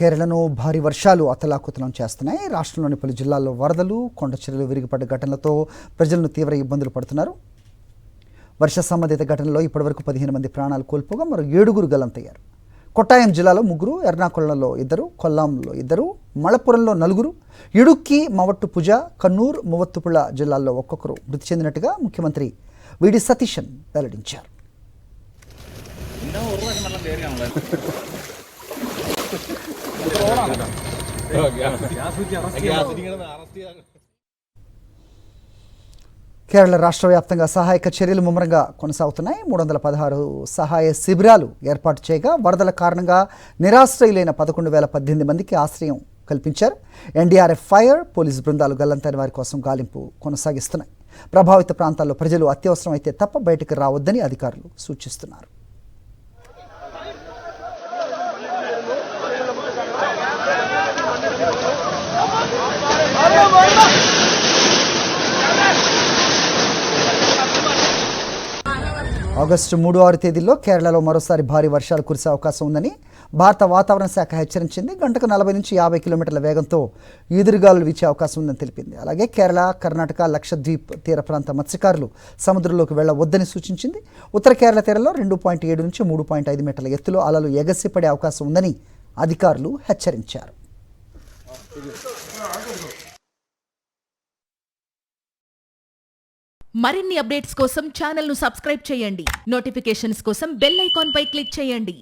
కేరళను భారీ వర్షాలు అతలాకుతలం చేస్తున్నాయి. రాష్ట్రంలోని పలు జిల్లాల్లో వరదలు, కొండ చర్యలు విరిగిపడ్డ ఘటనలతో ప్రజలను తీవ్ర ఇబ్బందులు పడుతున్నారు. వర్ష సంబంధిత ఘటనలో ఇప్పటివరకు 15 మంది ప్రాణాలు కోల్పోగా మరో 7గురు గల్లంతయ్యారు. కొట్టాయం జిల్లాలో 3, ఎర్నాకుళంలో 2, కొల్లాంలో 2, మళపురంలో 4, ఇడుక్కి, మవట్టుపుజ, కన్నూర్, మువత్తుపుళ జిల్లాల్లో ఒక్కొక్కరు మృతి చెందినట్టుగా ముఖ్యమంత్రి విడి సతీశన్ వెల్లడించారు. కేరళ రాష్ట్ర వ్యాప్తంగా సహాయక చర్యలు ముమ్మరంగా కొనసాగుతున్నాయి. 316 సహాయ శిబిరాలు ఏర్పాటు చేయగా వరదల కారణంగా నిరాశ్రయులైన 11,018 మందికి ఆశ్రయం కల్పించారు. ఎన్డీఆర్ఎఫ్, ఫైర్, పోలీసు బృందాలు గల్లంతైన వారి కోసం గాలింపు కొనసాగిస్తున్నాయి. ప్రభావిత ప్రాంతాల్లో ప్రజలు అత్యవసరం అయితే తప్ప బయటకు రావద్దని అధికారులు సూచిస్తున్నారు. ఆగస్టు 3, 6 తేదీల్లో కేరళలో మరోసారి భారీ వర్షాలు కురిసే అవకాశం ఉందని భారత వాతావరణ శాఖ హెచ్చరించింది. గంటకు 40 నుంచి 50 కిలోమీటర్ల వేగంతో ఈదురుగాలులు వీచే అవకాశం ఉందని తెలిపింది. అలాగే కేరళ, కర్ణాటక, లక్షద్వీప్ తీర ప్రాంత మత్స్యకారులు సముద్రంలోకి వెళ్లవద్దని సూచించింది. ఉత్తర కేరళ తీరంలో 2.7 నుంచి 3.5 మీటర్ల ఎత్తులో అలలు ఎగసిపడే అవకాశం ఉందని అధికారులు హెచ్చరించారు. మరిన్ని అప్డేట్స్ కోసం ఛానల్ ను సబ్స్క్రైబ్ చేయండి. నోటిఫికేషన్స్ కోసం బెల్ ఐకాన్ పై క్లిక్ చేయండి.